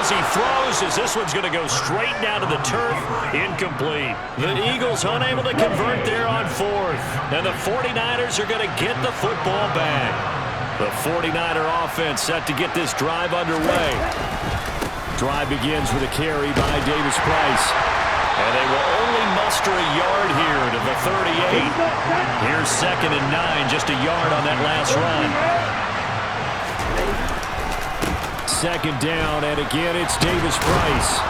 as he throws, as this one's going to go straight down to the turf. Incomplete. The Eagles unable to convert there on fourth. And the 49ers are going to get the football back. The 49er offense set to get this drive underway. Drive begins with a carry by Davis Price. And they will only muster a yard here to the 38. Here's 2nd and 9, just a yard on that last run. 2nd down, and again it's Davis Price.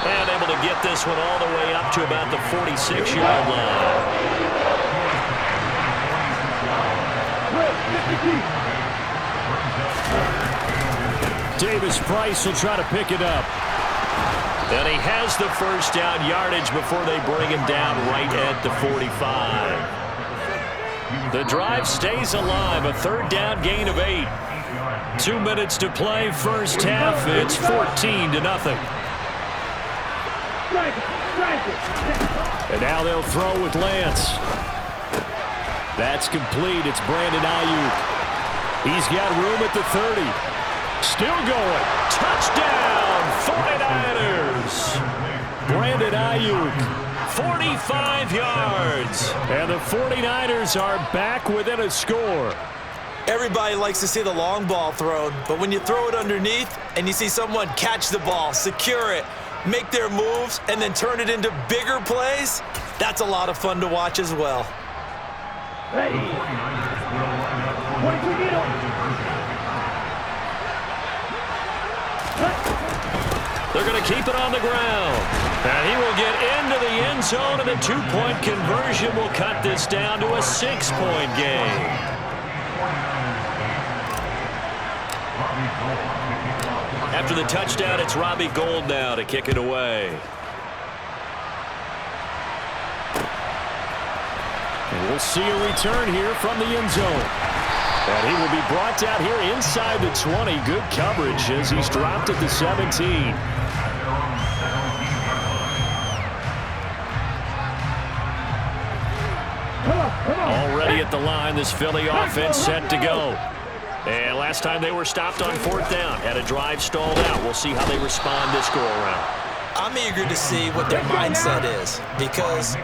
And able to get this one all the way up to about the 46-yard line. Davis Price will try to pick it up. And he has the first down yardage before they bring him down right at the 45. The drive stays alive, a 3rd down gain of 8. 2 minutes to play, first half. It's 14-0. And now they'll throw with Lance. That's complete. It's Brandon Ayuk. He's got room at the 30. Still going. Touchdown, 49ers. Brandon Ayuk, 45 yards. And the 49ers are back within a score. Everybody likes to see the long ball thrown, but when you throw it underneath and you see someone catch the ball, secure it, make their moves, and then turn it into bigger plays, that's a lot of fun to watch as well. They're going to keep it on the ground. And he will get into the end zone, and the 2-point conversion will cut this down to a 6-point game. After the touchdown, it's Robbie Gould now to kick it away. And we'll see a return here from the end zone. And he will be brought down here inside the 20. Good coverage as he's dropped at the 17. Already at the line, this Philly offense set to go. And last time they were stopped on 4th down, had a drive stalled out. We'll see how they respond this go-around. I'm eager to see what their mindset is, because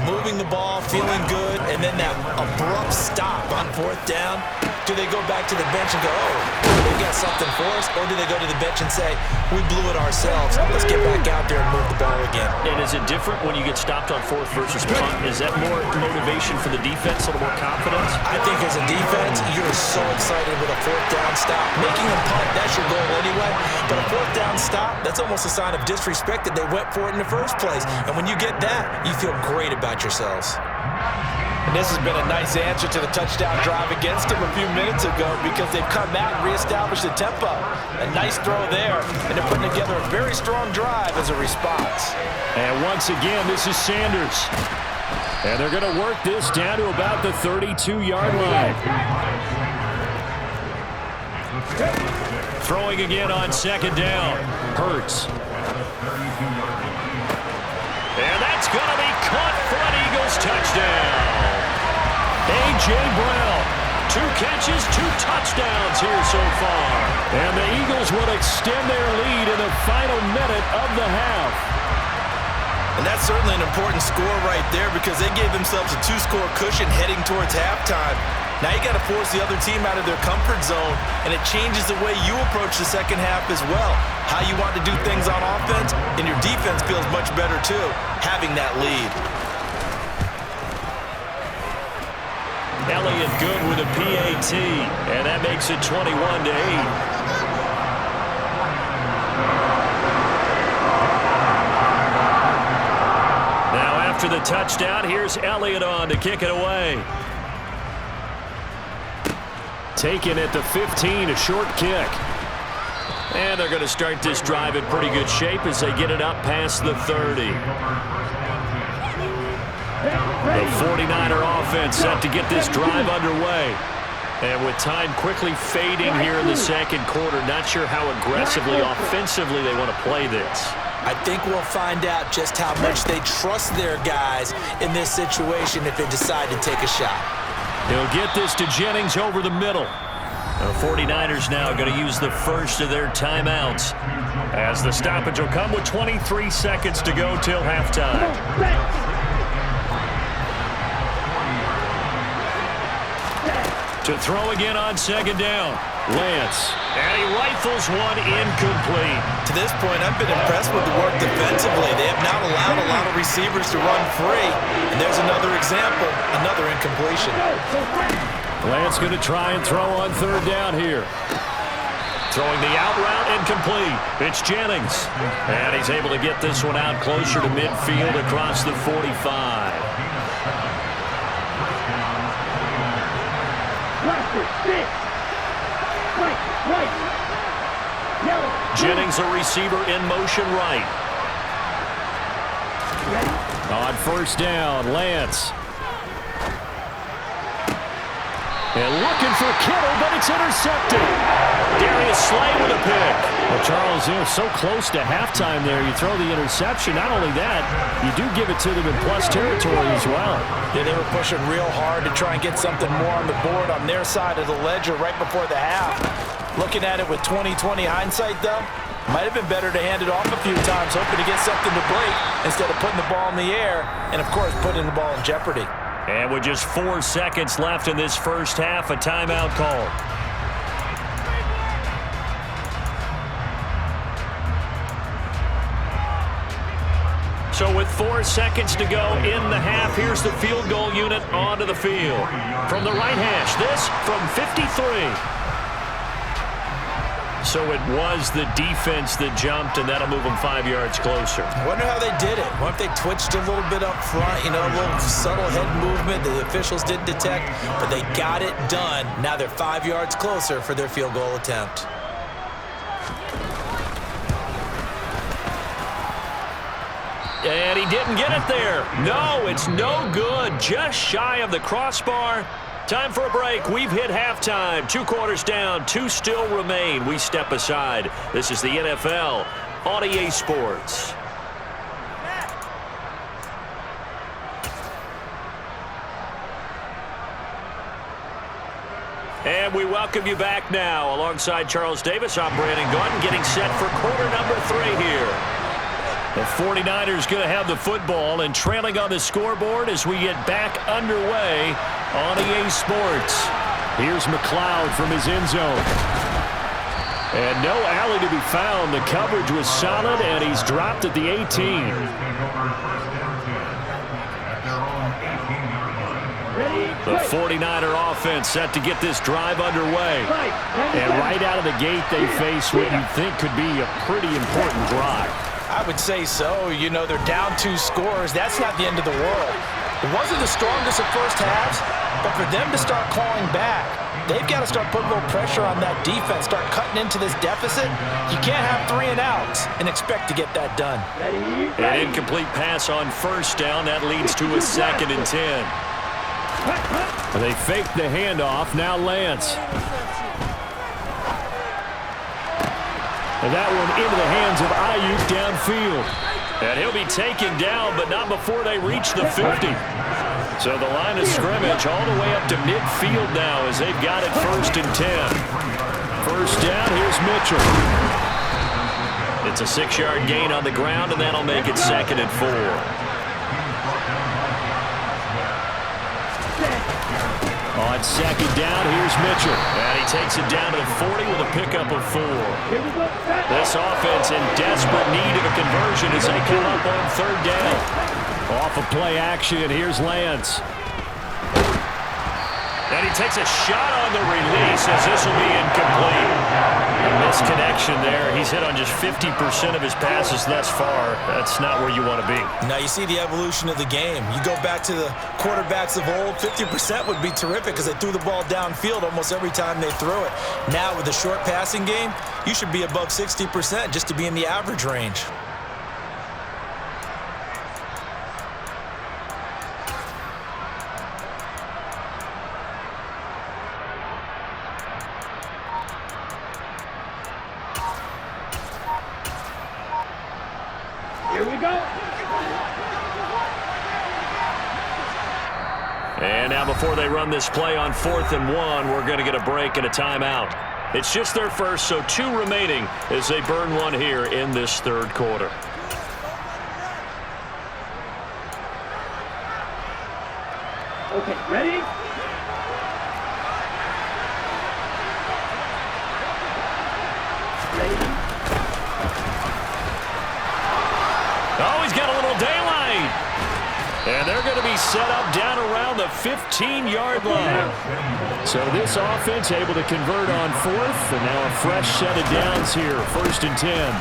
moving the ball, feeling good, and then that abrupt stop on 4th down, do they go back to the bench and go, oh, they got something for us, or do they go to the bench and say, we blew it ourselves, let's get back out there and move the ball again? And is it different when you get stopped on 4th versus punt? Is that more motivation for the defense, a little more confidence? I think as a defense, you're so excited with a 4th down stop. Making a punt, that's your goal anyway, but a 4th down stop, that's almost a sign of disrespect that they went for it in the first place. And when you get that, you feel great about yourselves. And this has been a nice answer to the touchdown drive against them a few minutes ago, because they've come out and reestablished the tempo. A nice throw there, and they're putting together a very strong drive as a response. And once again, this is Sanders. And they're going to work this down to about the 32-yard line. Throwing again on 2nd down. Hurts. And that's going to be caught for an Eagles touchdown. A.J. Brown, 2 catches, 2 touchdowns here so far. And the Eagles will extend their lead in the final minute of the half. And that's certainly an important score right there, because they gave themselves a 2-score cushion heading towards halftime. Now you got to force the other team out of their comfort zone, and it changes the way you approach the second half as well. How you want to do things on offense, and your defense feels much better too, having that lead. Elliott good with a PAT, and that makes it 21-8. Now after the touchdown, here's Elliott on to kick it away. Taken at the 15, a short kick. And they're going to start this drive in pretty good shape as they get it up past the 30. The 49er offense set to get this drive underway. And with time quickly fading here in the second quarter, not sure how aggressively, offensively they want to play this. I think we'll find out just how much they trust their guys in this situation if they decide to take a shot. They'll get this to Jennings over the middle. The 49ers now going to use the first of their timeouts. And As the stoppage will come with 23 seconds to go till halftime. To throw again on second down. Lance. And he rifles one incomplete. To this point, I've been impressed with the work defensively. They have not allowed a lot of receivers to run free. And there's another example, another incompletion. Lance going to try and throw on third down here. Throwing the out route incomplete. It's Jennings. And he's able to get this one out closer to midfield across the 45. Jennings, a receiver in motion right. On first down, Lance. And looking for Kittle, but it's intercepted. Darius Slay with a pick. Well, Charles, so close to halftime there. You throw the interception. Not only that, you do give it to them in plus territory as well. Yeah, they were pushing real hard to try and get something more on the board on their side of the ledger right before the half. Looking at it with 20/20 hindsight, though, might have been better to hand it off a few times, hoping to get something to Blake instead of putting the ball in the air and, of course, putting the ball in jeopardy. And with just 4 seconds left in this first half, a timeout call. So with 4 seconds to go in the half, here's the field goal unit onto the field. From the right hash, this from 53. So it was the defense that jumped, and that'll move them 5 yards closer. I wonder how they did it. I wonder if they twitched a little bit up front, a little subtle head movement the officials didn't detect, but they got it done. Now they're 5 yards closer for their field goal attempt. And he didn't get it there. No, it's no good. Just shy of the crossbar. Time for a break. We've hit halftime. 2 quarters down. 2 still remain. We step aside. This is the NFL on EA Sports. And we welcome you back now. Alongside Charles Davis, I'm Brandon Gordon, getting set for quarter number 3 here. The 49ers going to have the football and trailing on the scoreboard as we get back underway on EA Sports. Here's McLeod from his end zone. And no alley to be found. The coverage was solid, and he's dropped at the 18. The 49er offense set to get this drive underway. And right out of the gate, they face what you think could be a pretty important drive. I would say so. They're down 2 scores. That's not the end of the world. It wasn't the strongest of first halves, but for them to start clawing back, they've got to start putting a little pressure on that defense, start cutting into this deficit. You can't have 3 and outs and expect to get that done. An incomplete pass on first down. That leads to a 2nd and 10. They fake the handoff. Now Lance. And that one into the hands of Ayuk downfield. And he'll be taken down, but not before they reach the 50. So the line of scrimmage all the way up to midfield now as they've got it 1st and 10. First down, here's Mitchell. It's a 6-yard gain on the ground, and that'll make it 2nd and 4. On 2nd down, here's Mitchell. And he takes it down to the 40 with a pickup of 4. This offense in desperate need of a conversion as they come up on 3rd down. Off of play action, here's Lance. And he takes a shot on the release as this will be incomplete. A misconnection there. He's hit on just 50% of his passes thus far. That's not where you want to be. Now you see the evolution of the game. You go back to the quarterbacks of old, 50% would be terrific because they threw the ball downfield almost every time they threw it. Now with the short passing game, you should be above 60% just to be in the average range. Here we go. And now before they run this play on 4th and 1, we're going to get a break and a timeout. It's just their first, so 2 remaining as they burn one here in this third quarter. Okay, ready? Oh, he's got a little daylight. And they're going to be set up down around the 15-yard line. So this offense able to convert on 4th, and now a fresh set of downs here, 1st and 10.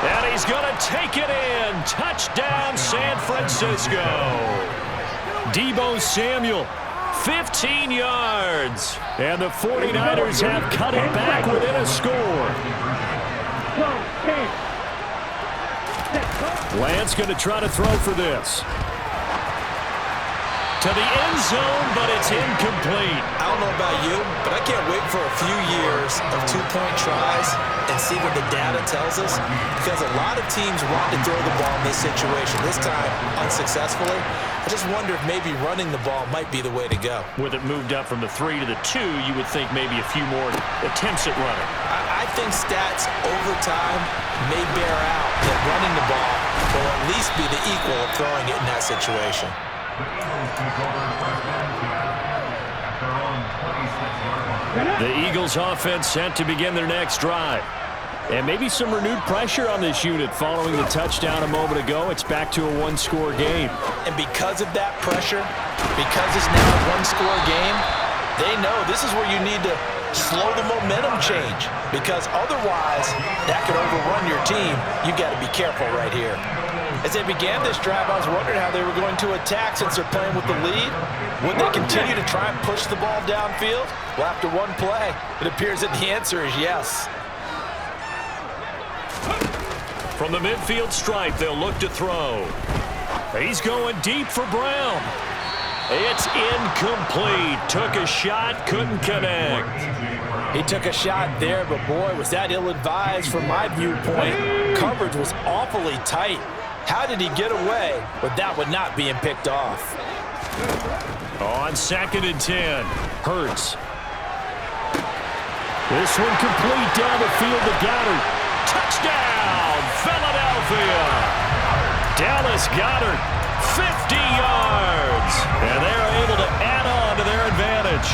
And he's going to take it in. Touchdown, San Francisco. Deebo Samuel, 15 yards. And the 49ers have cut it back within a score. Lance going to try to throw for this. To the end zone, but it's incomplete. I don't know about you, but I can't wait for a few years of 2-point tries and see what the data tells us, because a lot of teams want to throw the ball in this situation. This time, unsuccessfully. I just wonder if maybe running the ball might be the way to go. With it moved up from the 3 to the 2, you would think maybe a few more attempts at running. I think stats over time may bear out that running the ball will at least be the equal of throwing it in that situation. The Eagles offense set to begin their next drive. And maybe some renewed pressure on this unit following the touchdown a moment ago. It's back to a 1-score game. And because of that pressure, because it's now a 1-score game, they know this is where you need to slow the momentum change, because otherwise that could overrun your team. You got to be careful right here. As they began this drive, I was wondering how they were going to attack since they're playing with the lead. Would they continue to try and push the ball downfield? Well, after one play, it appears that the answer is yes. From the midfield stripe, they'll look to throw. He's going deep for Brown. It's incomplete. Took a shot, couldn't connect. He took a shot there, but boy, was that ill-advised from my viewpoint. Coverage was awfully tight. How did he get away with that one not being picked off? On 2nd and 10, Hurts. This one complete down the field to Goddard. Touchdown, Philadelphia. Dallas Goddard, 50 yards. And they're able to add on to their advantage.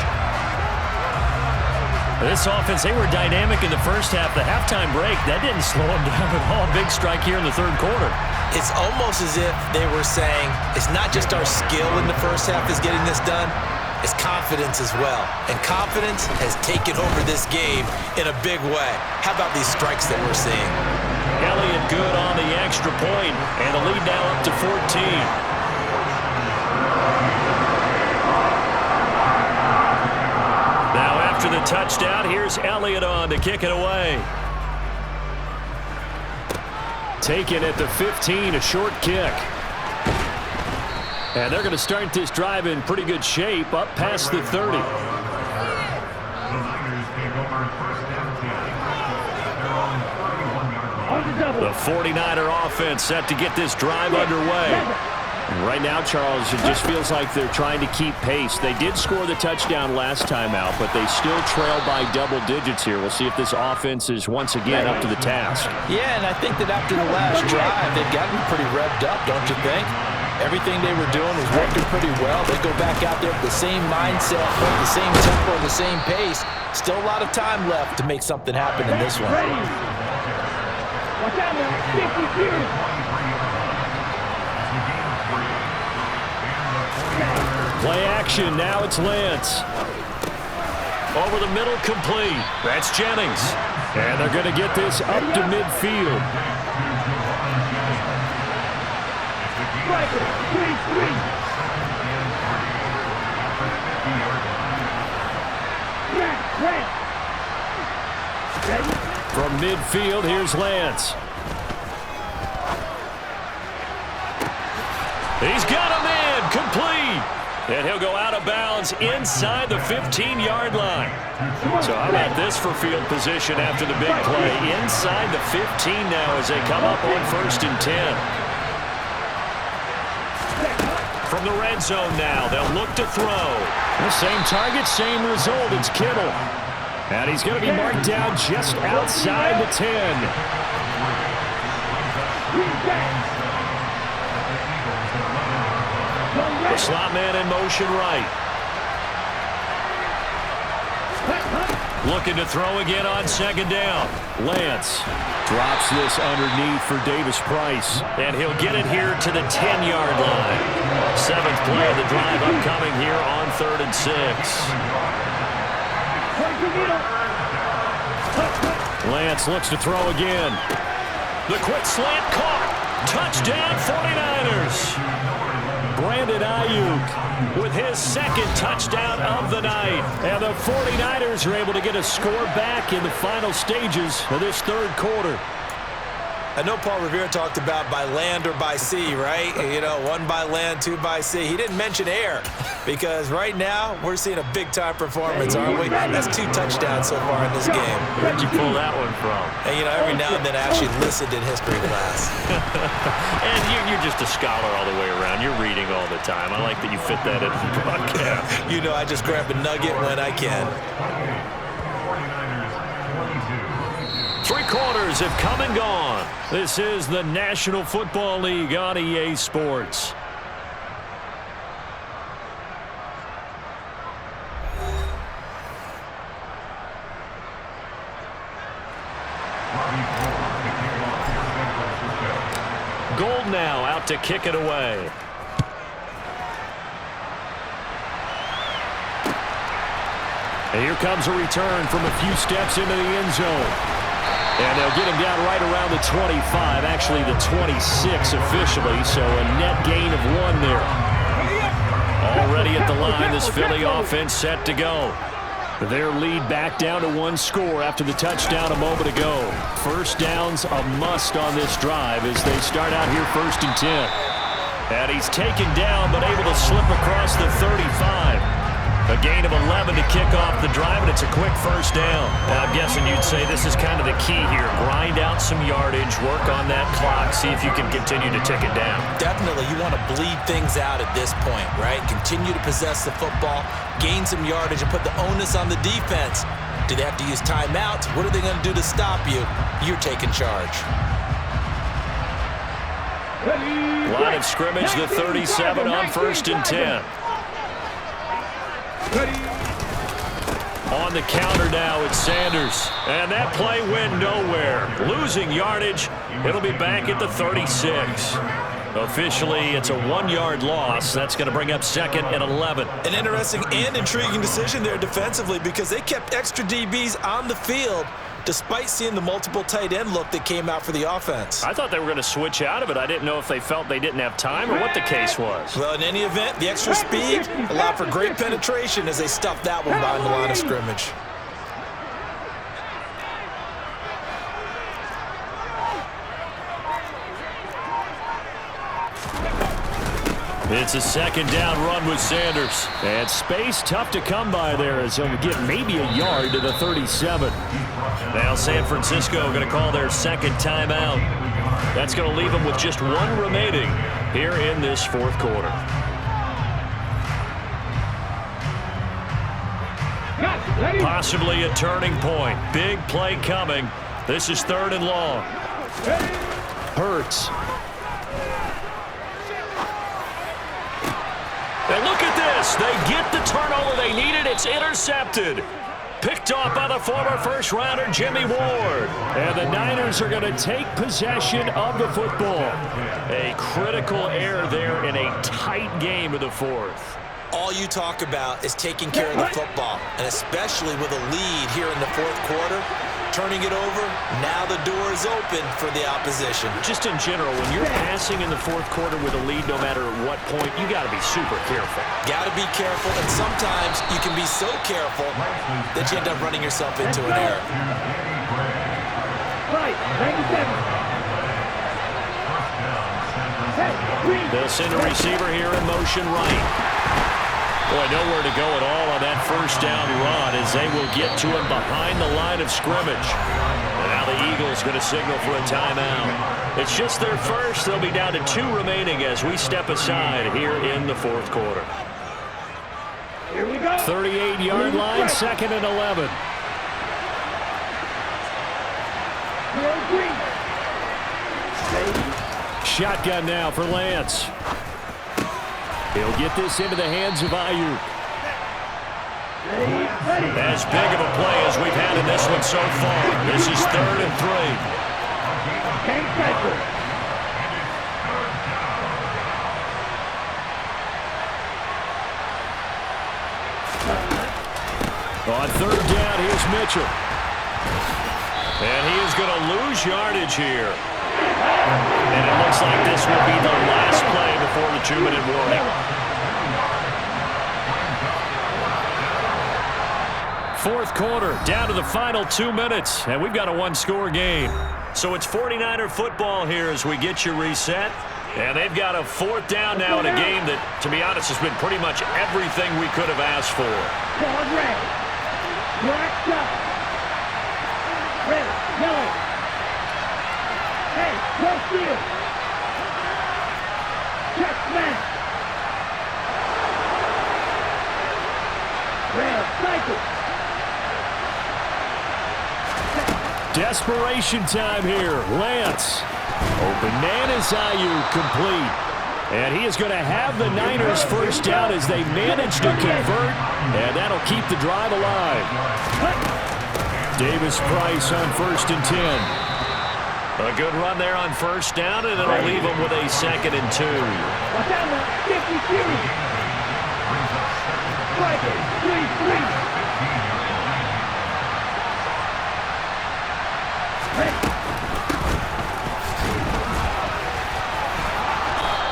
This offense, they were dynamic in the first half. The halftime break, that didn't slow them down at all. Big strike here in the third quarter. It's almost as if they were saying, it's not just our skill in the first half is getting this done, it's confidence as well. And confidence has taken over this game in a big way. How about these strikes that we're seeing? Elliott good on the extra point, and the lead now up to 14. Now after the touchdown, here's Elliott on to kick it away. Taken at the 15, a short kick. And they're going to start this drive in pretty good shape, up past the 30. The 49er offense set to get this drive underway. And right now, Charles, it just feels like they're trying to keep pace. They did score the touchdown last time out, but they still trail by double digits here. We'll see if this offense is once again up to the task. Yeah, and I think that after the last drive, they've gotten pretty revved up, don't you think? Everything they were doing was working pretty well. They go back out there with the same mindset, with the same tempo, the same pace. Still a lot of time left to make something happen in this one. Watch out, man. Play action, now it's Lance. Over the middle, complete. That's Jennings. And they're going to get this up to midfield. From midfield, here's Lance. He's got him in, complete. And he'll go out of bounds inside the 15-yard line. So how about this for field position after the big play? Inside the 15 now as they come up on 1st and 10. From in the red zone now. They'll look to throw. The same target, same result. It's Kittle. And he's going to be marked down just outside the 10. The slot man in motion right. Looking to throw again on second down. Lance drops this underneath for Davis Price. And he'll get it here to the 10-yard line. 7th play of the drive upcoming here on 3rd and 6. Lance looks to throw again. The quick slant caught. Touchdown 49ers. Brandon Ayuk with his 2nd touchdown of the night. And the 49ers are able to get a score back in the final stages of this 3rd quarter. I know Paul Revere talked about by land or by sea, right? You know, 1 by land, 2 by sea. He didn't mention air because right now we're seeing a big-time performance, aren't we? That's 2 touchdowns so far in this game. Where'd you pull that one from? And, you know, every now and then I actually listened in history class. And you're just a scholar all the way around. You're reading all the time. I like that you fit that in the broadcast. You know, I just grab a nugget when I can. 3 quarters have come and gone. This is the National Football League on EA Sports. Gold now out to kick it away. And here comes a return from a few steps into the end zone. And they'll get him down right around the 25, actually the 26 officially, so a net gain of 1 there. Already at the line, this Philly offense set to go. Their lead back down to 1 score after the touchdown a moment ago. First down's a must on this drive as they start out here 1st and 10. And he's taken down but able to slip across the 35. A gain of 11 to kick off the drive, and it's a quick first down. Now, I'm guessing you'd say this is kind of the key here. Grind out some yardage, work on that clock, see if you can continue to tick it down. Definitely, you want to bleed things out at this point, right? Continue to possess the football, gain some yardage, and put the onus on the defense. Do they have to use timeouts? What are they going to do to stop you? You're taking charge. Line of scrimmage, the 37 on 1st and 10. On the counter now, it's Sanders. And that play went nowhere. Losing yardage. It'll be back at the 36. Officially, it's a 1-yard loss. That's going to bring up 2nd and 11. An interesting and intriguing decision there defensively because they kept extra DBs on the field despite seeing the multiple tight end look that came out for the offense. I thought they were going to switch out of it. I didn't know if they felt they didn't have time or what the case was. Well, in any event, the extra speed allowed for great penetration as they stuffed that one behind the line of scrimmage. It's a 2nd down run with Sanders. And space tough to come by there as he'll get maybe a yard to the 37. Now San Francisco going to call their 2nd timeout. That's going to leave them with just 1 remaining here in this 4th quarter. Possibly a turning point. Big play coming. This is 3rd and long. Hurts. And look at this. They get the turnover they needed. It's intercepted. Picked off by the former first-rounder Jimmy Ward. And the Niners are going to take possession of the football. A critical error there in a tight game of the 4th. All you talk about is taking care of the football, and especially with a lead here in the 4th quarter. Turning it over, now the door is open for the opposition. Just in general, when you're passing in the 4th quarter with a lead, no matter at what point, you got to be super careful. Got to be careful, and sometimes you can be so careful that you end up running yourself into an error. They'll send a receiver here in motion right. Boy, nowhere to go at all on that first down run as they will get to him behind the line of scrimmage. And now the Eagles going to signal for a timeout. It's just their first. They'll be down to 2 remaining as we step aside here in the fourth quarter. Here we go. 38-yard line, 2nd and 11. Shotgun now for Lance. He'll get this into the hands of Ayuk. As big of a play as we've had in this one so far. This is 3rd and 3. On 3rd down, here's Mitchell. And he is going to lose yardage here. And it looks like this will be the last play before the 2-minute warning. 4th quarter, down to the final 2 minutes, and we've got a 1-score game. So it's 49er football here as we get you reset. And they've got a 4th down now in a game that, to be honest, has been pretty much everything we could have asked for. Red, yellow. Hey, cross field. Check man. Red, cycle. Desperation time here. Lance. Open man is Ayuk, complete. And he is going to have the Niners first down as they manage to convert. And that'll keep the drive alive. Davis Price on 1st and 10. A good run there on 1st down, and it'll leave them with a 2nd and 2. Watch out now. 50 series. Striker, 3-3.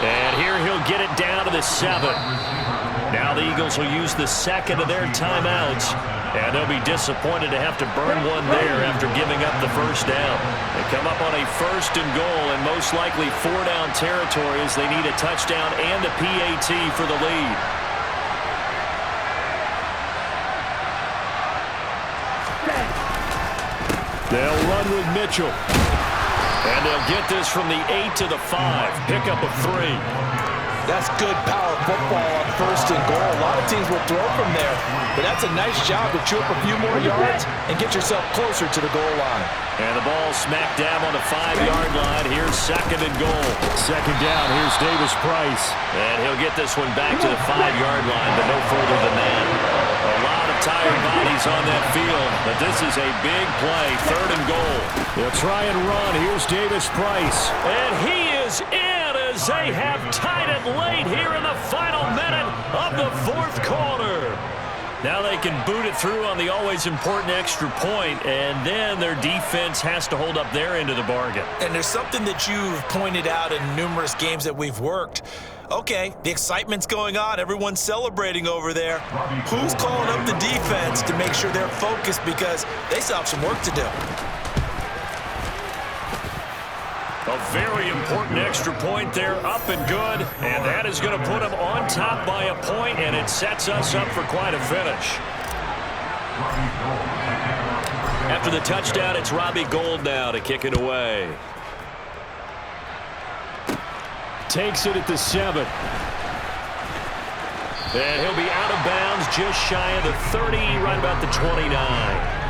And here he'll get it down to the 7. Now the Eagles will use the 2nd of their timeouts. And they'll be disappointed to have to burn one there after giving up the 1st down. They come up on a 1st and goal and most likely 4-down territory as they need a touchdown and a PAT for the lead. They'll run with Mitchell. And they'll get this from the 8 to the 5. Pickup of 3. That's good power football on 1st and goal. A lot of teams will throw from there, but that's a nice job to chew up a few more yards and get yourself closer to the goal line. And the ball smack dab on the 5-yard line. Here's 2nd and goal. 2nd down, here's Davis Price. And he'll get this one back to the 5-yard line, but no further than that. A lot of tired bodies on that field, but this is a big play. 3rd and goal. They'll try and run. Here's Davis Price. And he is in as they have tied it late here in the final minute of the 4th quarter. Now they can boot it through on the always important extra point, and then their defense has to hold up their end of the bargain. And there's something that you've pointed out in numerous games that we've worked. Okay, the excitement's going on. Everyone's celebrating over there. Who's calling up the defense to make sure they're focused because they still have some work to do? A very important extra point there, up and good, and that is going to put them on top by a point, and it sets us up for quite a finish. After the touchdown, it's Robbie Gould now to kick it away. Takes it at the 7. And he'll be out of bounds just shy of the 30, right about the 29.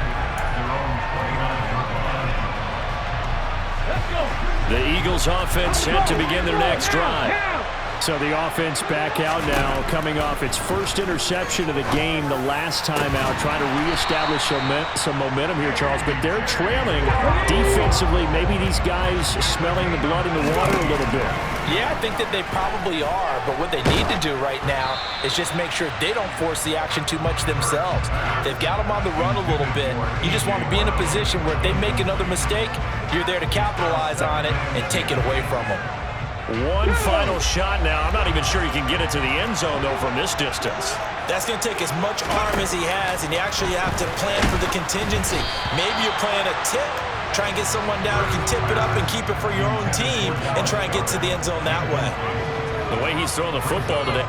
The Eagles offense set to begin their next drive. So the offense back out now, coming off its first interception of the game the last time out, trying to reestablish some momentum here, Charles. But they're trailing defensively. Maybe these guys smelling the blood in the water a little bit. Yeah, I think that they probably are, but what they need to do right now is just make sure they don't force the action too much themselves. They've got them on the run a little bit. You just want to be in a position where if they make another mistake, you're there to capitalize on it and take it away from them. One final shot now. I'm not even sure he can get it to the end zone, though, from this distance. That's going to take as much arm as he has, and you actually have to plan for the contingency. Maybe you're playing a tip. Try and get someone down who can tip it up and keep it for your own team and try and get to the end zone that way. The way he's throwing the football today.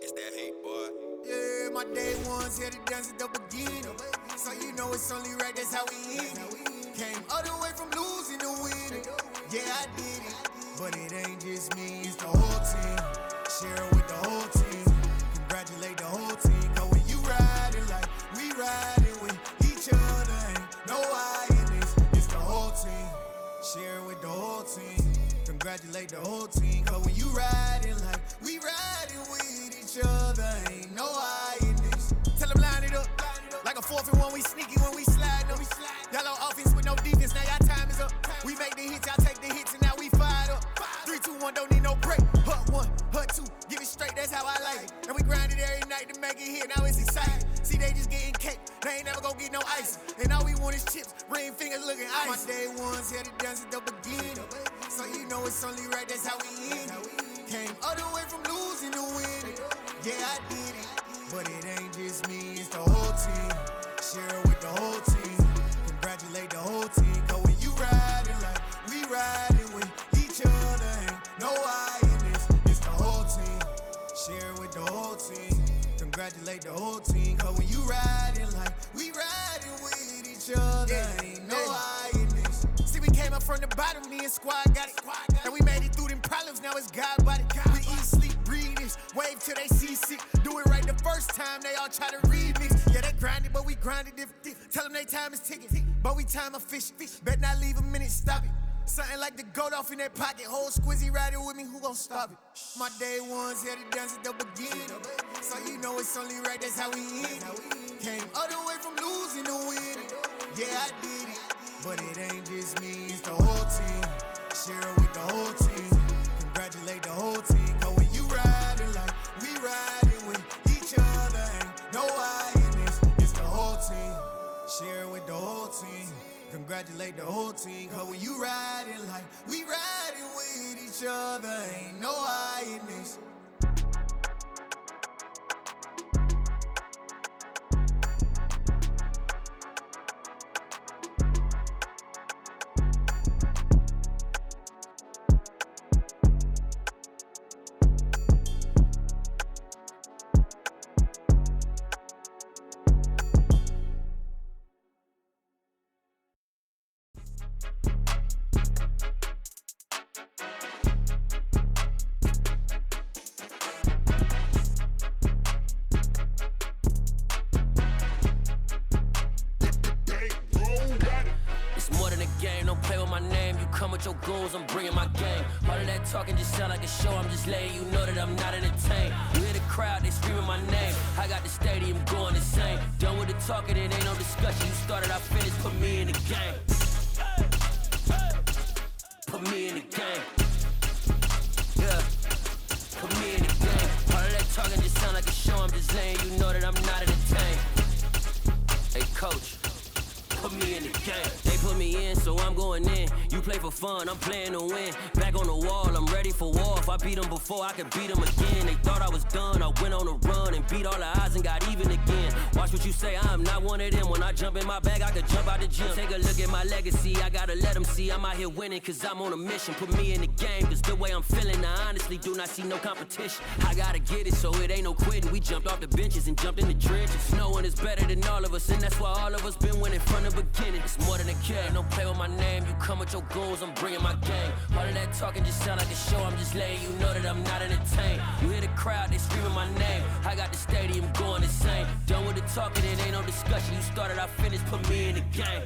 It's that hate, boy. Yeah, my day ones here to dance at the beginning. So you know it's only right, that's how we end it. Came all the way from losing to winning. Yeah, I did it. But it ain't just me, it's the whole team. Share it with the whole team. Congratulate the whole team. Cause when you riding like we riding with each other, ain't no I in this. It's the whole team. Share it with the whole team. Congratulate the whole team. Cause when you riding like we riding with each other, ain't no I in this. Tell them line it up. Like a 4th and 1, we sneaky when we slide them. Y'all on offense with no defense, now y'all time is up. We make the hits, y'all take the hits, and now we fired up. 3, 2, 1, don't need no break. Hut 1, hut 2, give it straight, that's how I like it. And we grind it every night to make it hit, now it's exciting. See, they just getting cake, they ain't never gonna get no ice. And all we want is chips, ring fingers looking ice. My day ones here to dance at the beginning. So you know it's only right, that's how we end it. Came all the way from losing to winning. Yeah, I did it. But it ain't just me, it's the whole team. Share it with the whole team. Congratulate the whole team. Cause when you riding like we riding with each other, ain't no I in this. It's the whole team. Share it with the whole team. Congratulate the whole team. Cause when you riding like we riding with each other, ain't no I in this. See, we came up from the bottom, me and squad got it. And we made it through them problems, now it's God body. We eat, sleep, breathe this, wave till they see sick. Do it right the first time, they all try to remix. Yeah, they grinded, but we grinded different. Tell them they time is ticking, but we time a fish. Bet not leave a minute, stop it. Something like the goat off in that pocket. Whole squizzy riding with me, who gon' stop it? My day ones here to dance at the beginning. So you know it's only right, that's how we end it. Came all the way from losing to winning. Yeah, I did it. But it ain't just me, it's the whole team. Share it with the whole team. Congratulate the whole team. Cause when you riding like we riding with each other, ain't no I in this. It's the whole team. Share it with the whole team. Congratulate the whole team. Cause when you riding like we riding with each other, ain't no I in this. Your goals, I'm bringing my game. All of that talking just sound like a show. I'm just letting you know that I'm not entertained. You hear the crowd, they screaming my name. I got the stadium going insane. Done with the talking, it ain't no discussion. You started, I finished. Put me in the game. Put me in the game. Yeah. Put me in the game. All of that talking just sound like a show. I'm just letting you know that I'm not entertained. Hey, coach. Put me in the game. They put me in, so I'm going in. You play for fun, I'm playing to win. Back on the wall, I'm ready for war. If I beat them before, I could beat them again. They thought I was done, I went on a run and beat all the odds and got even again. Watch what you say, I'm not one of them. When I jump in my bag, I could jump out the gym. Take a look at my legacy, I gotta let them see I'm out here winning, cause I'm on a mission. Put me in the game, cause the way I'm feeling, I honestly do not see no competition. I gotta get it, so it ain't no quitting. We jumped off the benches and jumped in the trenches. No one is better than all of us, and that's why all of us been winning from the beginning. It's more than a game, don't play with my name. You come with your goons, I'm bringing my game. All of that talking just sound like a show. I'm just letting you know that I'm not entertained. You hear the crowd, they screaming my name. I got the stadium going insane. Done with the talking, it ain't no discussion. You started, I finished. Put me in the game.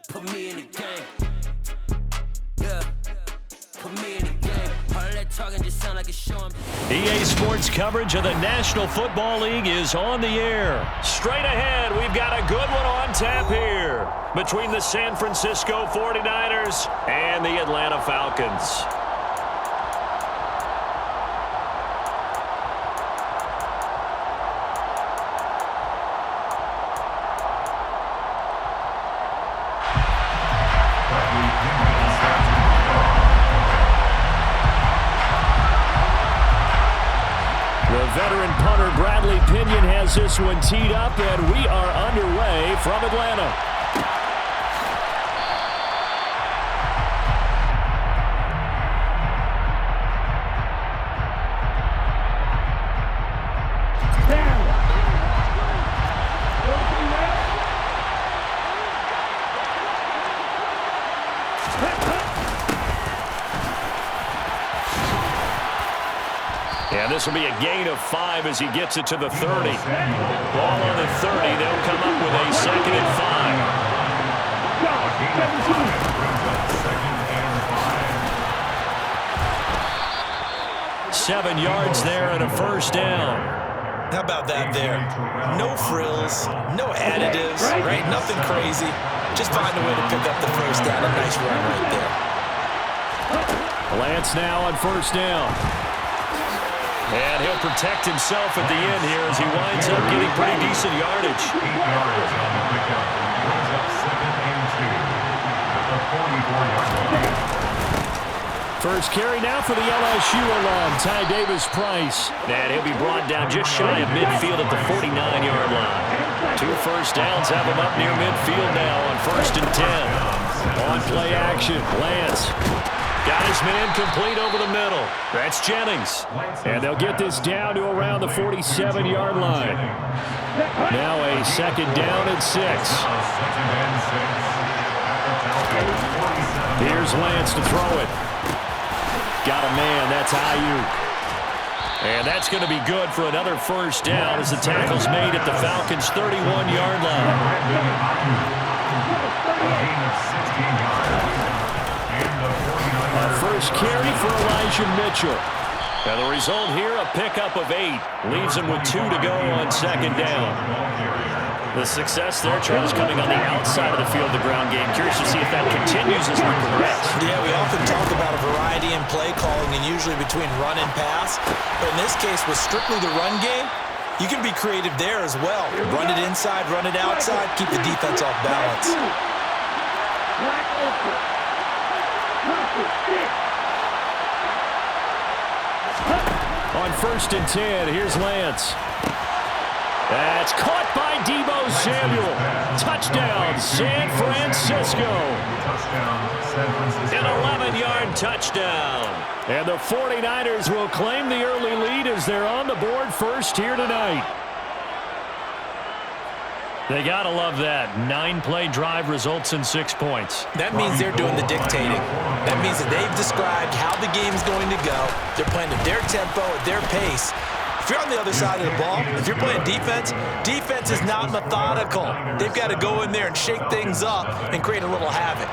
Put me in the game. Yeah. Put me in the game. All of that talking just sound like a show. EA Sports coverage of the National Football League is on the air. Straight ahead, we've got a good one on tap here between the San Francisco 49ers and the Atlanta Falcons. Veteran punter Bradley Pinion has this one teed up, and we are underway from Atlanta. And this will be a gain of 5 as he gets it to the 30. Ball on the 30. They'll come up with a 2nd and 5. 7 yards there and a first down. How about that there? No frills, no additives, right? Nothing crazy. Just find a way to pick up the first down. A nice run right there. Lance now on first down. And he'll protect himself at the end here as he winds up getting pretty decent yardage. 8 yards on the pickup. Brings up 2nd and 2 at the 44-yard line. First carry now for the LSU alum, Ty Davis-Price. And he'll be brought down just shy of midfield at the 49-yard line. 2 first downs have him up near midfield now on 1st and 10. On play action, Lance. Got his man complete over the middle. That's Jennings. And they'll get this down to around the 47-yard line. Now a 2nd down and 6. Here's Lance to throw it. Got a man, that's Ayuk. And that's going to be good for another first down as the tackle's made at the Falcons' 31-yard line. Our first carry for Elijah Mitchell. And the result here, a pickup of 8. Leaves him with 2 to go on 2nd down. The success there, Charles, coming on the outside of the field, the ground game. Curious to see if that continues as we progress. Yeah, we often talk about a variety in play calling and usually between run and pass. But in this case, with strictly the run game, you can be creative there as well. Run it inside, run it outside, keep the defense off balance. On 1st and 10, here's Lance. That's caught by Deebo Samuel. Touchdown, San Francisco. An 11-yard touchdown. And the 49ers will claim the early lead as they're on the board first here tonight. They got to love that. 9-play drive results in 6 points. That means they're doing the dictating. That means that they've described how the game's going to go. They're playing at their tempo, at their pace. If you're on the other side of the ball, if you're playing defense, defense is not methodical. They've got to go in there and shake things up and create a little havoc.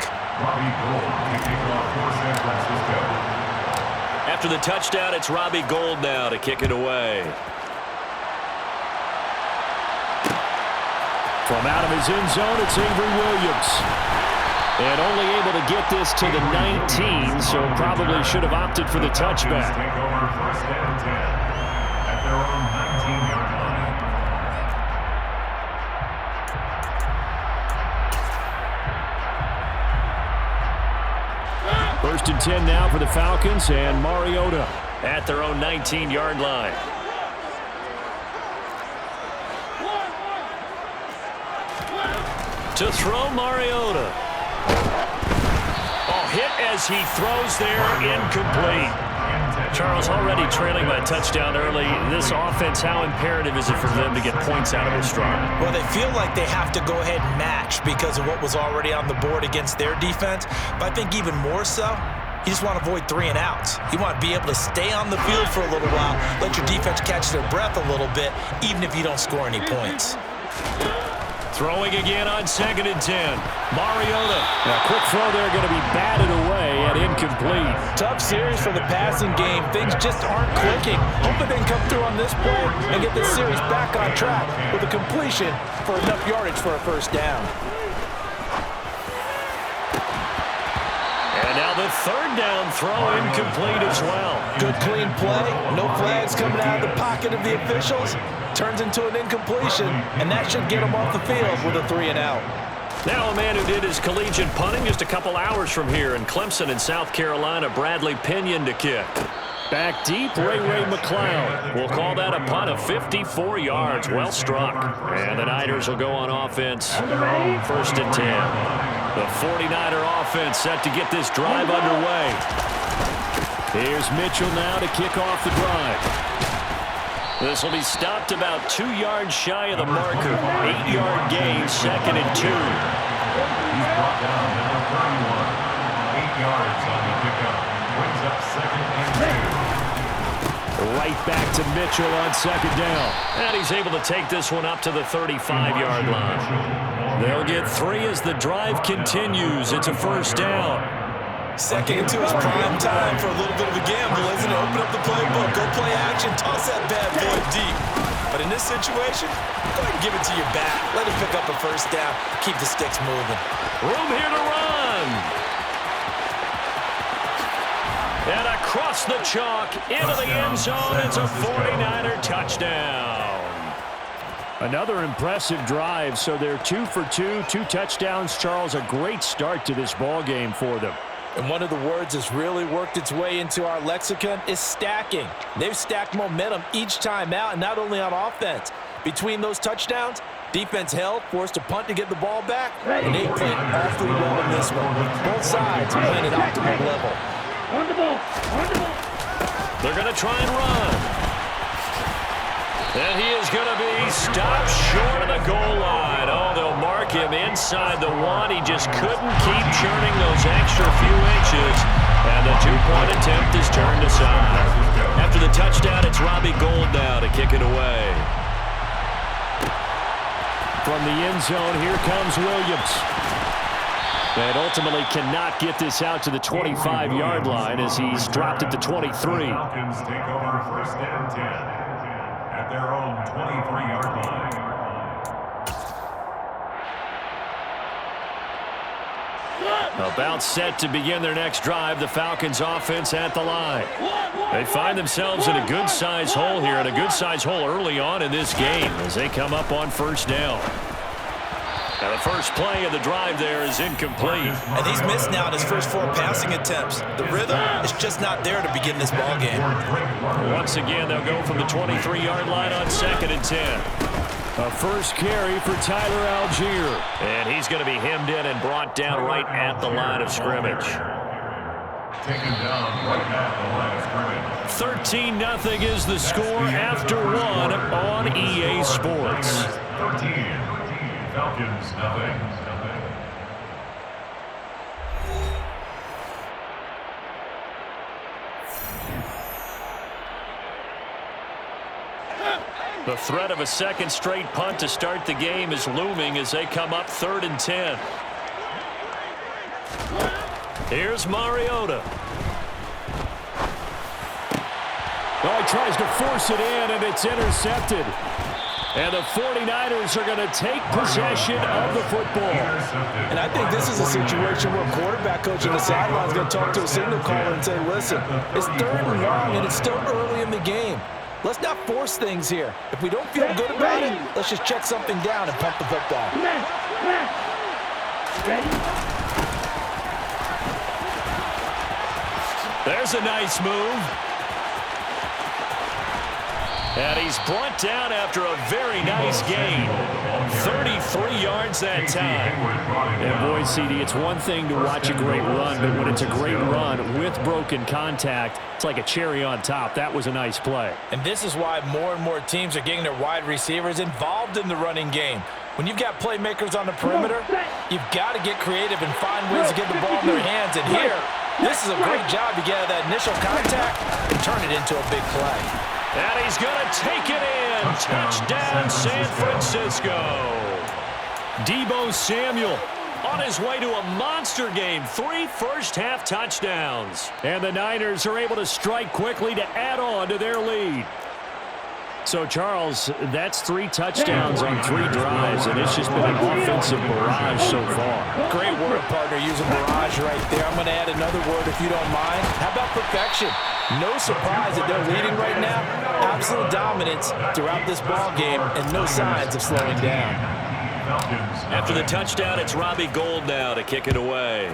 After the touchdown, it's Robbie Gould now to kick it away. From out of his end zone, it's Avery Williams. And only able to get this to the 19, so probably should have opted for the touchback. Take over 1st and 10 at their own 19-yard line. 1st and 10 now for the Falcons, and Mariota at their own 19-yard line. To throw, Mariota. Oh, hit as he throws there, incomplete. Charles, already trailing by a touchdown early. This offense, how imperative is it for them to get points out of this drive? Well, they feel like they have to go ahead and match because of what was already on the board against their defense. But I think even more so, you just want to avoid 3 and outs. You want to be able to stay on the field for a little while, let your defense catch their breath a little bit, even if you don't score any points. Throwing again on 2nd and 10. Mariota. A quick throw there, going to be batted away and incomplete. Tough series for the passing game. Things just aren't clicking. Hoping they can come through on this play and get this series back on track with a completion for enough yardage for a first down. And now the 3rd down throw incomplete as well. Good clean play. No flags coming out of the pocket of the officials. Turns into an incompletion, and that should get him off the field with a 3 and out. Now a man who did his collegiate punting just a couple hours from here in Clemson in South Carolina, Bradley Pinion to kick. Back deep, Ray McLeod. We'll call that a punt of 54 yards. Well struck. And the Niners will go on offense. 1st and 10. The 49er offense set to get this drive underway. Here's Mitchell now to kick off the drive. This will be stopped about 2 yards shy of the marker. 8-yard gain, 2nd and 2. He's brought down at the 31. 8 yards on the pickup. Brings up 2nd and 2. right back to Mitchell on second down. And he's able to take this one up to the 35-yard line. They'll get 3 as the drive continues. It's a first down. Second into his prime time for a little bit of a gamble, isn't it? Open up the playbook, go play action, toss that bad boy deep. But in this situation, go ahead and give it to your back. Let him pick up a first down. Keep the sticks moving. Room here to run. And across the chalk, into the end zone. It's a 49er touchdown. Another impressive drive. So they're 2 for 2, 2 touchdowns. Charles, a great start to this ball game for them. And one of the words that's really worked its way into our lexicon is stacking. They've stacked momentum each time out, and not only on offense. Between those touchdowns, defense held, forced a punt to get the ball back, and they played awfully well in this one. Both sides playing at optimal level. On the ball. They're going to try and run. And he is going to be stopped short of the goal line. Oh, they'll mark him inside the 1. He just couldn't keep churning those extra few inches. And the 2-point attempt is turned aside. After the touchdown, it's Robbie Gould now to kick it away. From the end zone, here comes Williams. And ultimately cannot get this out to the 25-yard line as he's dropped at the 23. Falcons take over first and 10 at their own 23-yard line. About set to begin their next drive, the Falcons offense at the line. They find themselves in a good-sized hole here, and a good-sized hole early on in this game as they come up on first down. Now the first play of the drive there is incomplete. And he's missed now on his first 4 passing attempts. The rhythm is just not there to begin this ball game. Once again, they'll go from the 23-yard line on 2nd and 10. A first carry for Tyler Algier. And he's going to be hemmed in and brought down right at the line of scrimmage. Taken down right at the line of scrimmage. 13-0 is the score after 1 on EA Sports. 13. Falcons, nothing. The threat of a second straight punt to start the game is looming as they come up 3rd and 10. Here's Mariota. Oh, he tries to force it in, and it's intercepted. And the 49ers are going to take possession of the football. And I think this is a situation where a quarterback coach on the sideline is going to talk to a signal caller and say, listen, it's 3rd and long, and it's still early in the game. Let's not force things here. If we don't feel good about it, let's just check something down and pump the football. Ready? There's a nice move. And he's brought down after a very nice gain. 33 yards that time. And boy, CD, it's one thing to watch a great run, but when it's a great run with broken contact, it's like a cherry on top. That was a nice play. And this is why more and more teams are getting their wide receivers involved in the running game. When you've got playmakers on the perimeter, you've got to get creative and find ways to get the ball in their hands. And here, this is a great job to get out of that initial contact and turn it into a big play. And he's going to take it in. Touchdown, San Francisco. Deebo Samuel on his way to a monster game. 3 first-half touchdowns. And the Niners are able to strike quickly to add on to their lead. So, Charles, that's 3 touchdowns on 3 drives, and it's just been an offensive barrage so far. Great word, partner, using barrage right there. I'm going to add another word if you don't mind. How about perfection? No surprise that they're leading right now. Absolute dominance throughout this ball game and no signs of slowing down. After the touchdown, it's Robbie Gould now to kick it away.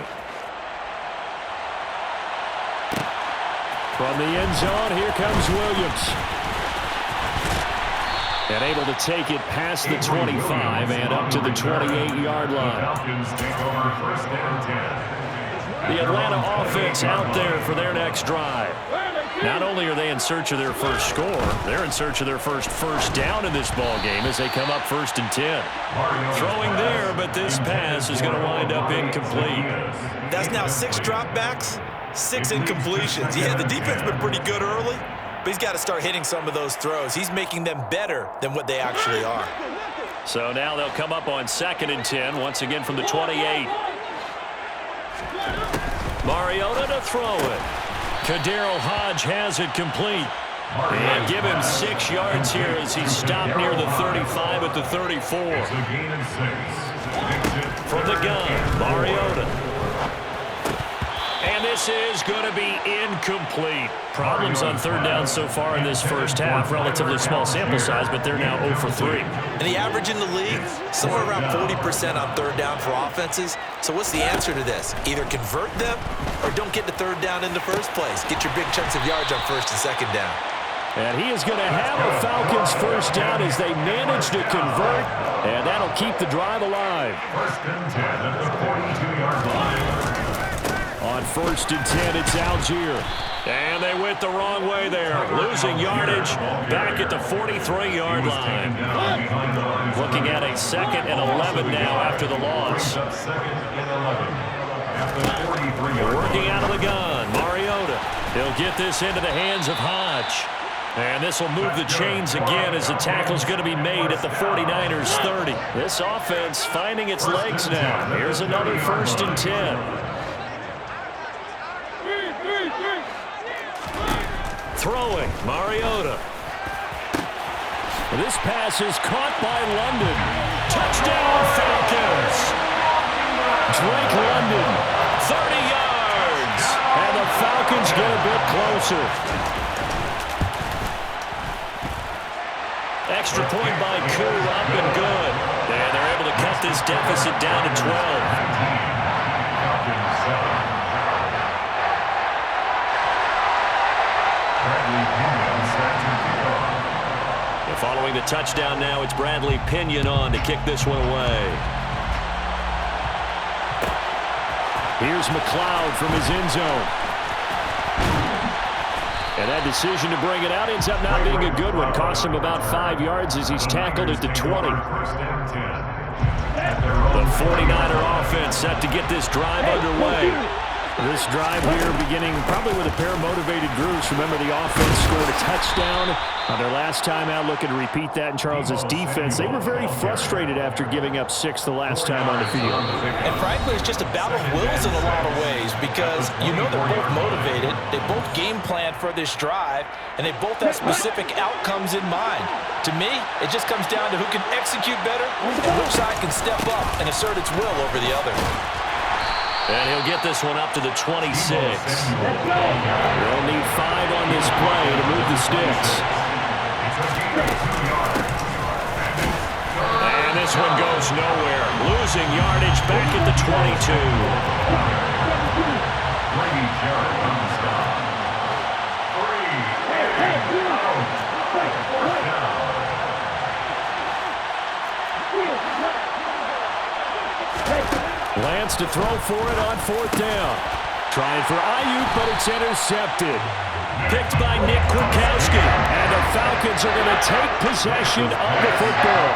From the end zone, here comes Williams. And able to take it past the 25 and up to the 28-yard line. Falcons take over first and 10. The Atlanta offense out there for their next drive. Not only are they in search of their first score, they're in search of their first down in this ball game as they come up 1st and 10. Throwing there, but this pass is going to wind up incomplete. That's now 6 dropbacks, 6 incompletions. Yeah, the defense been pretty good early, but he's got to start hitting some of those throws. He's making them better than what they actually are. So now they'll come up on 2nd and 10, once again from the 28. Mariota to throw it. Kadarrell Hodge has it complete. And give him 6 yards here as he stopped near the 35 at the 34. From the gun, Mariota. And this is going to be incomplete. Problems on 3rd down so far in this first half. Relatively small sample size, but they're now 0 for 3. And the average in the league, somewhere around 40% on 3rd down for offenses. So what's the answer to this? Either convert them or don't get the 3rd down in the first place. Get your big chunks of yards on 1st and 2nd down. And he is going to have a Falcons 1st down as they manage to convert, and that'll keep the drive alive. 1st and 10 at the 42-yard line. On 1st and 10, it's Algier. And they went the wrong way there. Losing yardage back at the 43-yard line. Looking at a 2nd and 11 now after the loss. 2nd and 11 at the 43-yard line. Working out of the gun, Mariota. He'll get this into the hands of Hodge. And this will move the chains again as the tackle's going to be made at the 49ers 30. This offense finding its legs now. Here's another 1st and 10. Throwing, Mariota. This pass is caught by London. Touchdown, Falcons. Drake London, 30 yards. And the Falcons get a bit closer. Extra point by Koo, up and good. And they're able to cut this deficit down to 12. And following the touchdown now, it's Bradley Pinion on to kick this one away. Here's McLeod from his end zone. And that decision to bring it out ends up not being a good one. Cost him about 5 yards as he's tackled at the 20. The 49er offense set to get this drive underway. This drive here beginning probably with a pair of motivated groups. Remember, the offense scored a touchdown on their last time out. Looking to repeat that in Charles's defense. They were very frustrated after giving up 6 the last time on the field. And frankly, it's just a battle of wills in a lot of ways because you know they're both motivated. They both game plan for this drive, and they both have specific outcomes in mind. To me, it just comes down to who can execute better and which side can step up and assert its will over the other. And he'll get this one up to the 26. They'll need 5 on this play to move the sticks. And this one goes nowhere. Losing yardage back at the 22. Lance to throw for it on 4th down. Trying for Ayuk, but it's intercepted. Picked by Nick Kwiatkowski. And the Falcons are going to take possession of the football.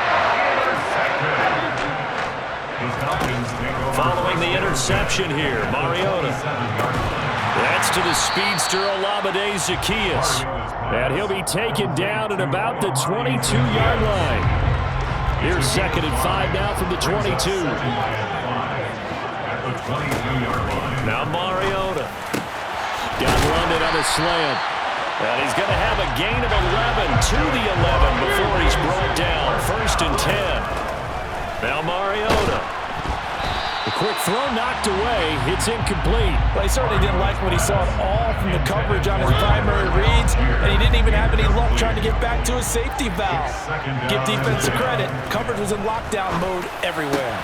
Following the interception here, Mariota. That's to the speedster Olamide Zaccheaus. And he'll be taken down at about the 22-yard line. Here's 2nd and 5 now from the 22. Now Mariota. Got London on a slant. And he's going to have a gain of 11 to the 11 before he's brought down. 1st and 10. Now Mariota. The quick throw knocked away. It's incomplete. Well, he certainly didn't like what he saw at all from the coverage on his primary reads, and he didn't even have any luck trying to get back to his safety valve. Give defense credit. Coverage was in lockdown mode everywhere.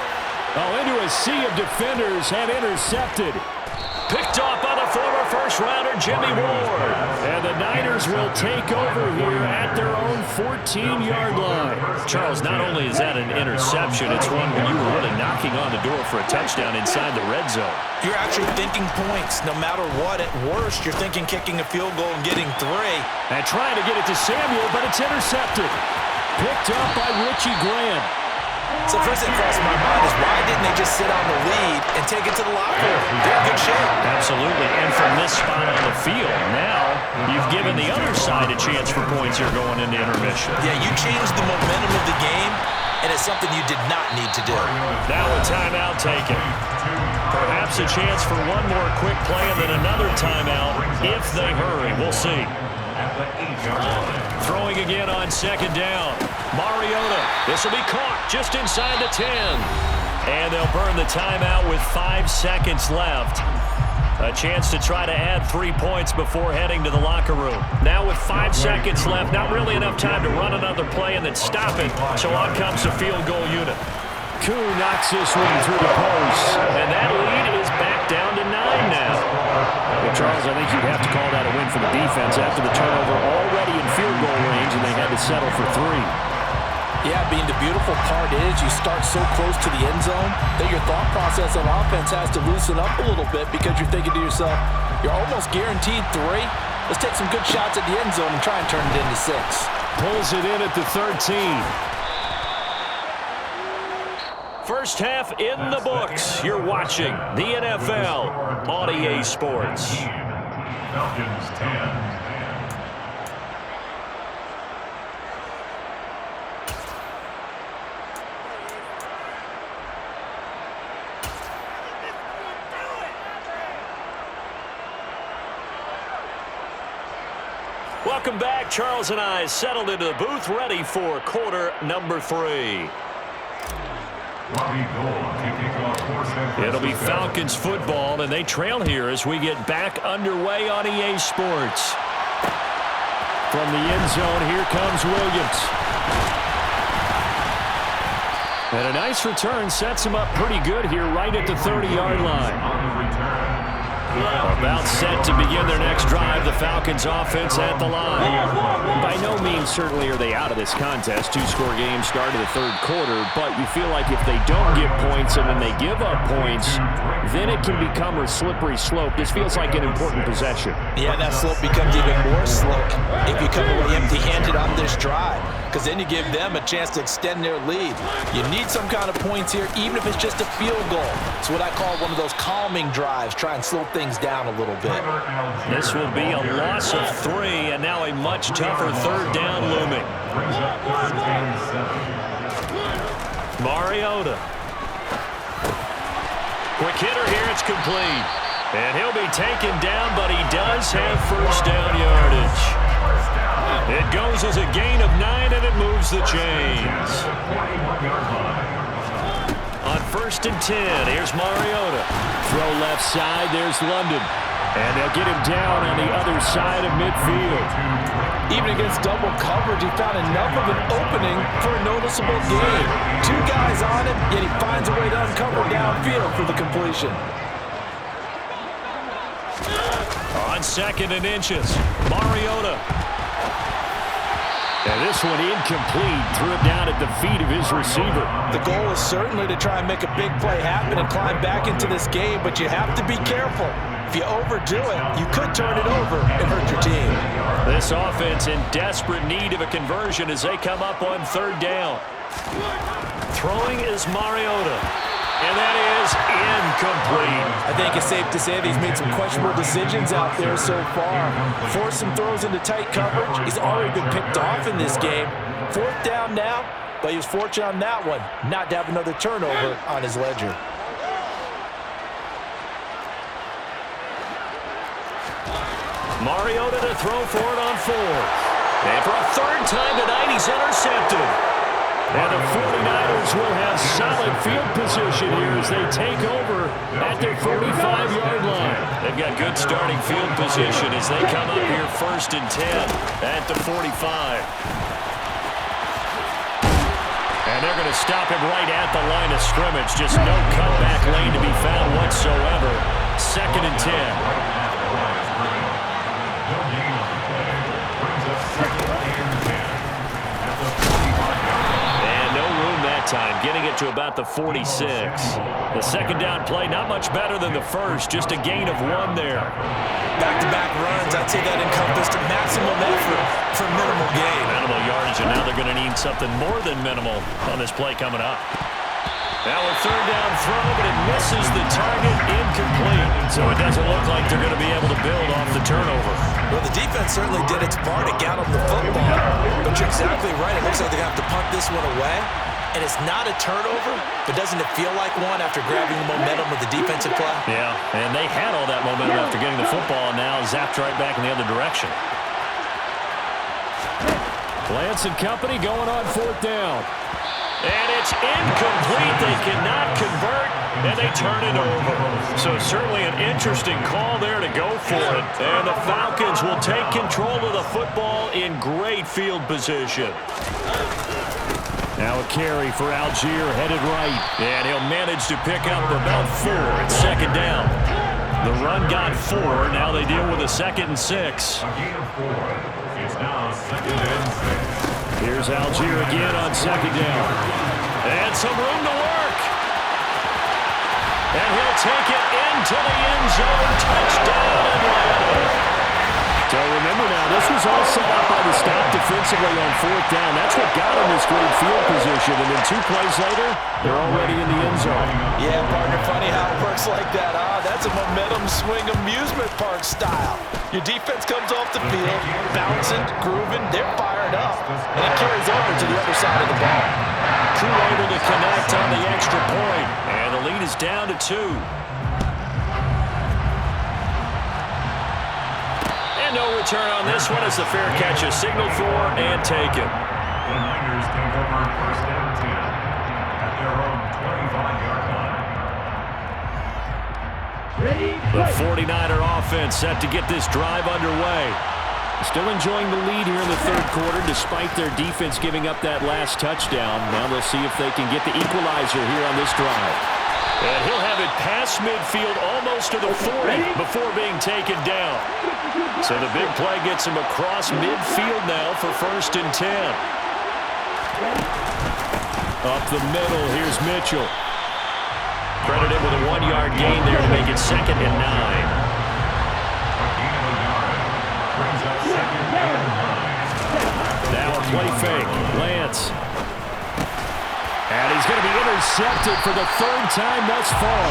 Oh, into a sea of defenders and intercepted. Picked off by the former first-rounder Jimmy Ward. And the Niners will take over here at their own 14-yard line. Charles, not only is that an interception, it's one when you were really knocking on the door for a touchdown inside the red zone. You're actually thinking points no matter what. At worst, you're thinking kicking a field goal and getting 3. And trying to get it to Samuel, but it's intercepted. Picked up by Richie Grant. So first thing crossed my mind is why didn't they just sit on the lead and take it to the locker room? They're in good shape. Absolutely. And from this spot on the field, now you've given the other side side a chance for points here going into intermission. Yeah, you changed the momentum of the game, and it's something you did not need to do. Now a timeout taken. Perhaps a chance for one more quick play and then another timeout if they hurry. We'll see. Throwing again on second down. Mariota. This will be caught just inside the 10. And they'll burn the timeout with 5 seconds left. A chance to try to add 3 points before heading to the locker room. Now with 5 seconds left, not really enough time to run another play and then stop it. So on comes the field goal unit. Koo knocks this one through the post. And that lead is back down to 9 now. Well, Charles, I think you'd have to call that a win for the defense after the turnover already in field goal range, and they had to settle for 3. Yeah, Bean, the beautiful part is you start so close to the end zone that your thought process on offense has to loosen up a little bit because you're thinking to yourself, you're almost guaranteed 3. Let's take some good shots at the end zone and try and turn it into 6. Pulls it in at the 13. First half in the books. You're watching the NFL on EA Sports. Falcons 10. Welcome back. Charles and I settled into the booth, ready for quarter number 3. It'll be Falcons football, and they trail here as we get back underway on EA Sports. From the end zone, here comes Williams. And a nice return sets him up pretty good here right at the 30-yard line. About set to begin their next drive, the Falcons offense at the line. By no means certainly are they out of this contest. 2-score game start of the third quarter, but you feel like if they don't get points and then they give up points, then it can become a slippery slope. This feels like an important possession. Yeah, that slope becomes even more slick if you come away empty-handed on this drive, because then you give them a chance to extend their lead. You need some kind of points here, even if it's just a field goal. It's what I call one of those calming drives. Try and slow things down a little bit. This will be a loss of 3, and now a much tougher third down looming. Mariota. Quick hitter here, it's complete. And he'll be taken down, but he does have first down yardage. It goes as a gain of 9, and it moves the chains. On 1st and 10, here's Mariota. Throw left side, there's London. And they'll get him down on the other side of midfield. Even against double coverage, he found enough of an opening for a noticeable gain. 2 guys on him, yet he finds a way to uncover downfield for the completion. On 2nd and inches, Mariota. And this one incomplete. Threw it down at the feet of his receiver. The goal is certainly to try and make a big play happen and climb back into this game, but you have to be careful. If you overdo it, you could turn it over and hurt your team. This offense in desperate need of a conversion as they come up on 3rd down. Throwing is Mariota. And that is incomplete. I think it's safe to say that he's made some questionable decisions out there so far. Forced some throws into tight coverage. He's already been picked off in this game. 4th down now, but he was fortunate on that one not to have another turnover on his ledger. Mariota to throw for it on 4th. And for a 3rd time tonight, he's intercepted. And the 49ers will have solid field position here as they take over at their 45-yard line. They've got good starting field position as they come up here 1st and 10 at the 45. And they're going to stop him right at the line of scrimmage. Just no cutback lane to be found whatsoever. 2nd and 10. Time, getting it to about the 46. The 2nd down play, not much better than the first, just a gain of 1 there. Back-to-back runs, I'd say that encompassed maximum effort for minimal gain. Minimal yardage, and now they're going to need something more than minimal on this play coming up. Now a 3rd down throw, but it misses the target, incomplete. So it doesn't look like they're going to be able to build off the turnover. Well, the defense certainly did its part to get them the football. But you're exactly right. It looks like they're going to have to punt this one away. And it's not a turnover, but doesn't it feel like one after grabbing the momentum with the defensive play? Yeah, and they had all that momentum after getting the football, and now zapped right back in the other direction. Lance and company going on 4th down. And it's incomplete. They cannot convert, and they turn it over. So certainly an interesting call there to go for it. And the Falcons will take control of the football in great field position. Now a carry for Algier, headed right. And he'll manage to pick up about 4 at 2nd down. The run got 4. Now they deal with a 2nd and 6. A gain of 4. It's now 2nd and 6. Here's Algier again on 2nd down. And some room to work. And he'll take it into the end zone. Touchdown Atlanta. So remember now, this was all set up by the stop defensively on 4th down. That's what got him this great field position. And then 2 plays later, they're already in the end zone. Yeah, partner, funny how it works like that, huh? That's a momentum swing amusement park style. Your defense comes off the field, bouncing, grooving, they're fired up. And it carries over to the other side of the ball. Crew able to connect on the extra point. And the lead is down to 2. No return on this one as the fair catch is signaled for and taken. The Niners take over 1st and 10 at their own 25-yard line. The 49er offense set to get this drive underway. Still enjoying the lead here in the 3rd quarter despite their defense giving up that last touchdown. Now they'll see if they can get the equalizer here on this drive. And he'll have it past midfield almost to the 40 before being taken down. So the big play gets him across midfield now for 1st and 10. Up the middle, here's Mitchell. Credited with a 1-yard gain there to make it 2nd and 9. A gain of a yard brings up 2nd and 9. Now a play fake. Lance. And he's going to be intercepted for the 3rd time thus far.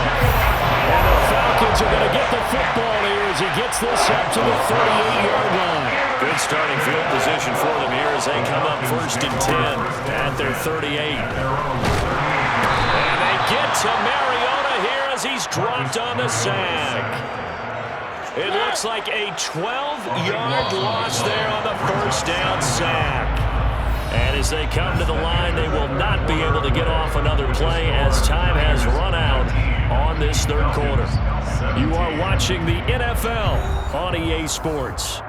And the Falcons are going to get the football here as he gets this up to the 38-yard line. Good starting field position for them here as they come up 1st and 10 at their 38. And they get to Mariota here as he's dropped on the sack. It looks like a 12-yard loss there on the 1st down sack. And as they come to the line, they will not be able to get off another play as time has run out on this 3rd quarter. You are watching the NFL on EA Sports.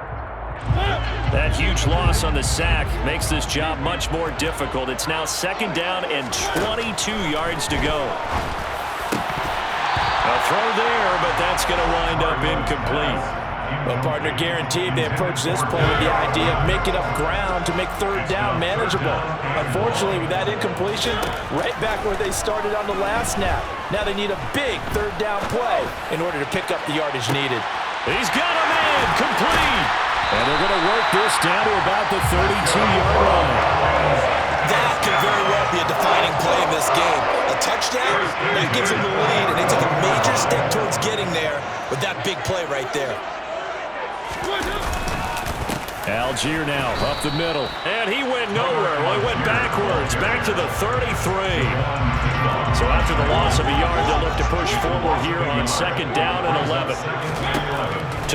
That huge loss on the sack makes this job much more difficult. It's now 2nd down and 22 yards to go. A throw there, but that's going to wind up incomplete. Well, partner, guaranteed they approach this play with the idea of making up ground to make 3rd down manageable. Unfortunately, with that incompletion, right back where they started on the last snap. Now they need a big 3rd down play in order to pick up the yardage needed. He's got a man, complete. And they're going to work this down to about the 32-yard line. That could very well be a defining play in this game. A touchdown, that gives them the lead, and they took a major step towards getting there with that big play right there. Algier now up the middle. And he went nowhere. Well, he went backwards, back to the 33. So after the loss of a yard, they'll look to push forward here on 2nd down and 11.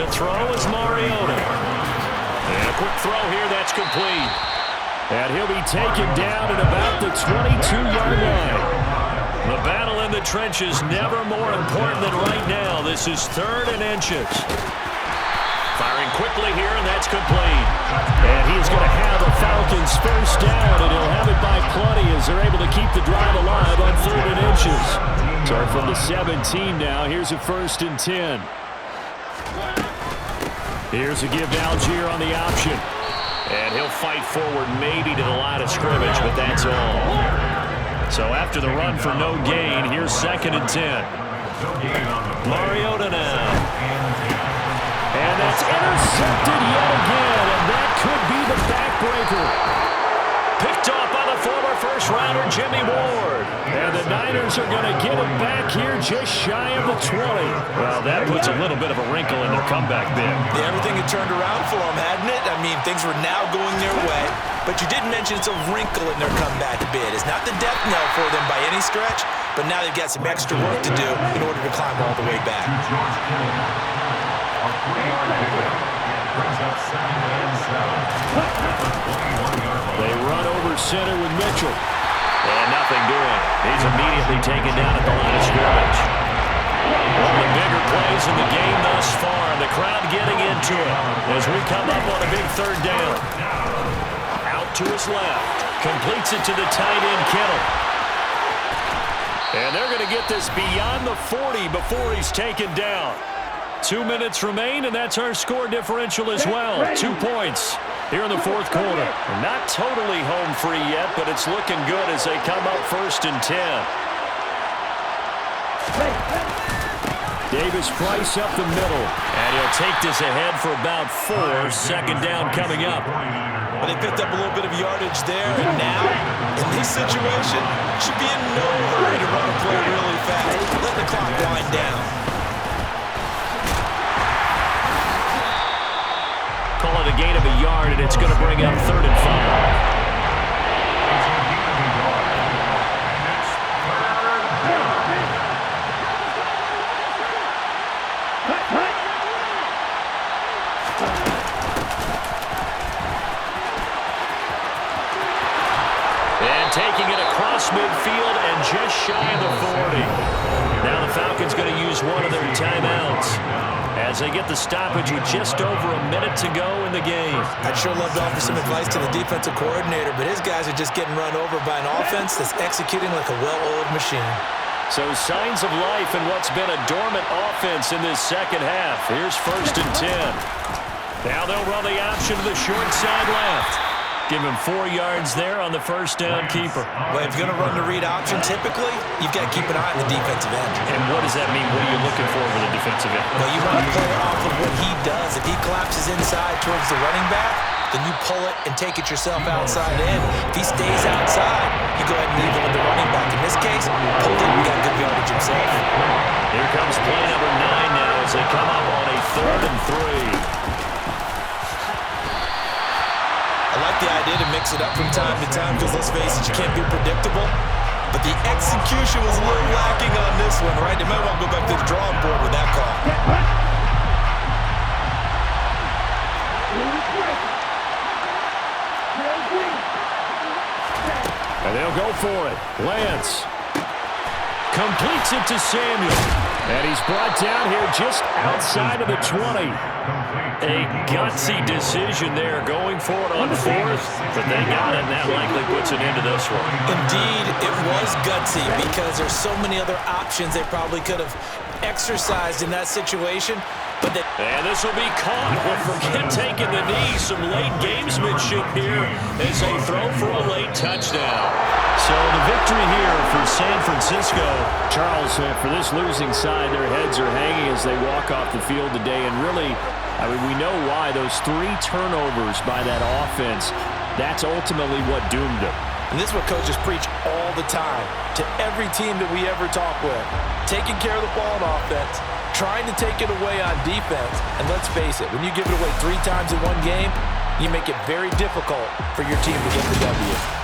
To throw is Mariota. And a quick throw here, that's complete. And he'll be taken down at about the 22-yard line. The battle in the trenches never more important than right now. This is 3rd and inches. Firing quickly here, and that's complete. And he's going to have the Falcons 1st down, and he'll have it by plenty as they're able to keep the drive alive on 3rd and inches. So from the 17 now, here's a 1st and 10. Here's a give to Algier on the option. And he'll fight forward maybe to the line of scrimmage, but that's all. So after the run for no gain, here's 2nd and 10. Mariota now. And that's intercepted yet again, and that could be the backbreaker. Picked off by the former 1st-rounder Jimmy Ward. And the Niners are going to get it back here just shy of the 20. Well, that puts a little bit of a wrinkle in their comeback bid. Yeah, everything had turned around for them, hadn't it? I mean, things were now going their way. But you did mention it's a wrinkle in their comeback bid. It's not the death knell for them by any stretch, but now they've got some extra work to do in order to climb all the way back. They run over center with Mitchell. And nothing doing. He's immediately taken down at the line of scrimmage. One of the bigger plays in the game thus far. The crowd getting into it as we come up on a big third down. Out to his left. Completes it to the tight end, Kittle. And they're going to get this beyond the 40 before he's taken down. 2 minutes remain, and that's our score differential as well. 2 points here in the fourth quarter. Not totally home free yet, but it's looking good as they come up 1st and 10. Davis Price up the middle, and he'll take this ahead for about 4. Second down coming up. Well, they picked up a little bit of yardage there, and now, in this situation, should be in no hurry to run the play really fast. Let the clock wind down. Call it a gain of a yard, and it's going to bring up 3rd and 5. And taking it across midfield and just shy of the 40. Now the Falcons going to use one of their timeouts as they get the stoppage with just over a minute to go in the game. I'd sure love to offer some advice to the defensive coordinator, but his guys are just getting run over by an offense that's executing like a well-oiled machine. So signs of life in what's been a dormant offense in this second half. Here's 1st and 10. Now they'll run the option to the short side left. Give him 4 yards there on the first down keeper. Well, if you're going to run the read option, typically, you've got to keep an eye on the defensive end. And what does that mean? What are you looking for with the defensive end? Well, you run the player off of what he does. If he collapses inside towards the running back, then you pull it and take it yourself outside in. If he stays outside, you go ahead and leave it with the running back. In this case, pulled it and got good yardage himself. Here comes play number 9 now as they come up on a 3rd and 3. I like the idea to mix it up from time to time because, let's face it, you can't be predictable. But the execution was a little lacking on this one, right? They might want to go back to the drawing board with that call. And they'll go for it. Lance completes it to Samuel. And he's brought down here just outside of the 20. A gutsy decision there going for it on 4th, but they got it, and that likely puts an end to this one. Indeed, it was gutsy because there's so many other options they probably could have exercised in that situation. And this will be caught. But forget taking the knee. Some late gamesmanship here as they throw for a late touchdown. So the victory here for San Francisco. Charles, for this losing side, their heads are hanging as they walk off the field today. And really, I mean, we know why. Those 3 turnovers by that offense, that's ultimately what doomed them. And this is what coaches preach all the time to every team that we ever talk with. Taking care of the ball on offense, trying to take it away on defense. And let's face it, when you give it away 3 times in one game, you make it very difficult for your team to get the W.